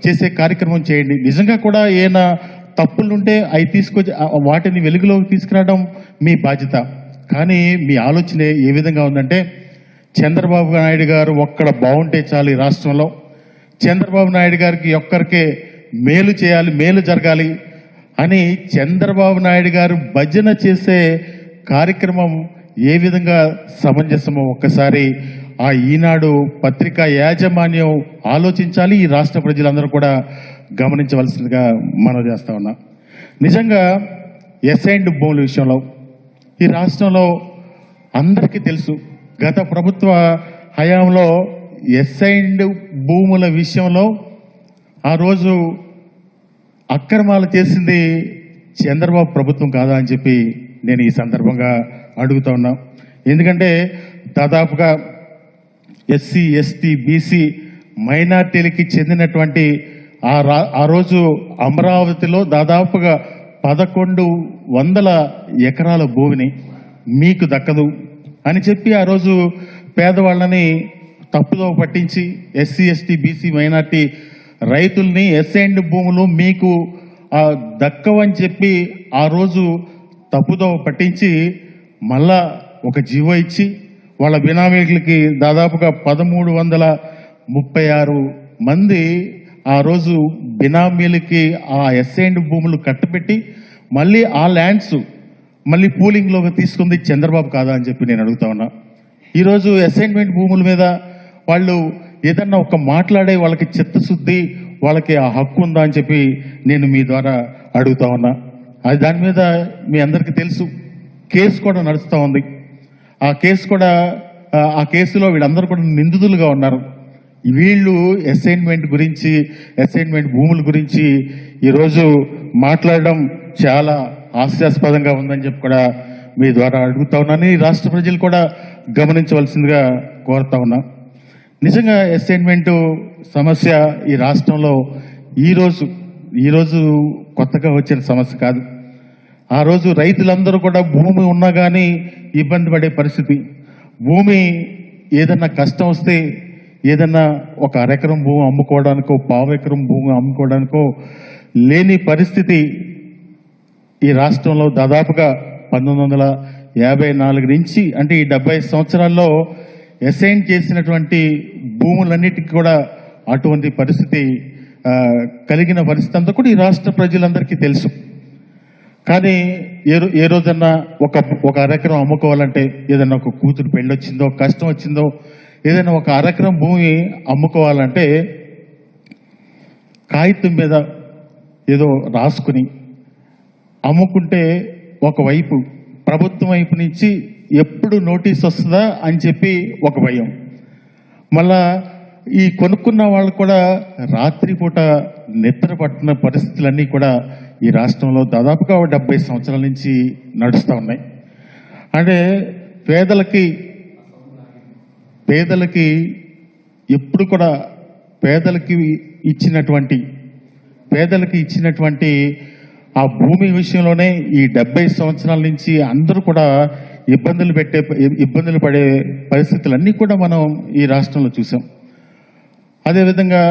చేసే కార్యక్రమం చేయండి. నిజంగా కూడా ఏమైనా తప్పులుంటే అవి తీసుకొచ్చి వాటిని వెలుగులోకి తీసుకురావడం మీ బాధ్యత. కానీ మీ ఆలోచన ఏ విధంగా ఉందంటే, చంద్రబాబు నాయుడు గారు ఒక్కడ బాగుంటే చాలు ఈ రాష్ట్రంలో, చంద్రబాబు నాయుడు గారికి ఒక్కరికే మేలు చేయాలి, మేలు జరగాలి అని చంద్రబాబు నాయుడు గారు భజన చేసే కార్యక్రమం ఏ విధంగా సమంజసమో ఒక్కసారి ఆ ఈనాడు పత్రికా యాజమాన్యం ఆలోచించాలి. ఈ రాష్ట్ర ప్రజలందరూ కూడా గమనించవలసిందిగా మనవి చేస్తా ఉన్నా. నిజంగా ఎస్ఐండ్ భూముల విషయంలో ఈ రాష్ట్రంలో అందరికీ తెలుసు, గత ప్రభుత్వ హయాంలో ఎస్ఐండ్ భూముల విషయంలో ఆ రోజు అక్రమాలు చేసింది చంద్రబాబు ప్రభుత్వం కాదా అని చెప్పి నేను ఈ సందర్భంగా అడుగుతా ఉన్నా. ఎందుకంటే దాదాపుగా ఎస్సీ, ఎస్టీ, బీసీ మైనార్టీలకి చెందినటువంటి ఆ రోజు అమరావతిలో దాదాపుగా 1100 ఎకరాల భూమిని మీకు దక్కదు అని చెప్పి ఆ రోజు పేదవాళ్ళని తప్పుదో పట్టించి ఎస్సీ, ఎస్టీ, బీసీ మైనార్టీ రైతుల్ని ఎస్ఐండ్ భూములు మీకు దక్కవని చెప్పి ఆ రోజు తప్పుదో పట్టించి మళ్ళా ఒక జీవో ఇచ్చి వాళ్ళ బినామీలకి దాదాపుగా 1336 మంది ఆ రోజు బినామీలకి ఆ ఎస్ఐండ్ భూములు కట్టబెట్టి మళ్ళీ ఆ ల్యాండ్స్ మళ్ళీ పూలింగ్లోకి తీసుకుంది చంద్రబాబు కాదా అని చెప్పి నేను అడుగుతా ఉన్నా. ఈరోజు అసైన్మెంట్ భూముల మీద వాళ్ళు ఏదన్నా ఒక మాట్లాడే వాళ్ళకి చిత్తశుద్ధి, వాళ్ళకి ఆ హక్కు ఉందా అని చెప్పి నేను మీ ద్వారా అడుగుతా ఉన్నా. అది దాని మీద మీ అందరికీ తెలుసు, కేసు కూడా నడుస్తూ ఉంది. ఆ కేసులో వీళ్ళందరూ కూడా నిందితులుగా ఉన్నారు. వీళ్ళు అసైన్మెంట్ గురించి, అసైన్మెంట్ భూముల గురించి ఈరోజు మాట్లాడడం చాలా హాస్యాస్పదంగా ఉందని చెప్పి కూడా మీ ద్వారా అడుగుతా ఉన్నాను. ఈ రాష్ట్ర ప్రజలు కూడా గమనించవలసిందిగా కోరుతా ఉన్నా. నిజంగా అసైన్మెంట్ సమస్య ఈ రాష్ట్రంలో ఈరోజు కొత్తగా వచ్చిన సమస్య కాదు. ఆ రోజు రైతులందరూ కూడా భూమి ఉన్నా కానీ ఇబ్బంది పడే పరిస్థితి. భూమి ఏదన్నా కష్టం వస్తే ఏదన్నా ఒక అరెకరం భూమి అమ్ముకోవడానికో, పావు ఎకరం భూమి అమ్ముకోవడానికో లేని పరిస్థితి ఈ రాష్ట్రంలో దాదాపుగా 1954 నుంచి, అంటే ఈ 70 సంవత్సరాల్లో అసైన్ చేసినటువంటి భూములన్నిటికీ కూడా అటువంటి పరిస్థితి కలిగిన పరిస్థితి అంతా కూడా ఈ రాష్ట్ర ప్రజలందరికీ తెలుసు. కానీ ఏ రోజన్నా ఒక అరెకరం అమ్ముకోవాలంటే, ఏదైనా ఒక కూతురు పెళ్ళొచ్చిందో, కష్టం వచ్చిందో, ఏదైనా ఒక అరెకరం భూమి అమ్ముకోవాలంటే కాగితం మీద ఏదో రాసుకుని అమ్ముకుంటే ఒకవైపు ప్రభుత్వం వైపు నుంచి ఎప్పుడు నోటీస్ వస్తుందా అని చెప్పి ఒక భయం. మళ్ళా ఈ కొనుక్కున్న వాళ్ళు కూడా రాత్రిపూట నిద్ర పట్టిన పరిస్థితులన్నీ కూడా ఈ రాష్ట్రంలో దాదాపుగా 70 సంవత్సరాల నుంచి నడుస్తూ ఉన్నాయి. అంటే పేదలకి ఎప్పుడు కూడా పేదలకి ఇచ్చినటువంటి ఆ భూమి విషయంలోనే ఈ 70 సంవత్సరాల నుంచి అందరూ కూడా ఇబ్బందులు పడే పరిస్థితులన్నీ కూడా మనం ఈ రాష్ట్రంలో చూసాం. అదేవిధంగా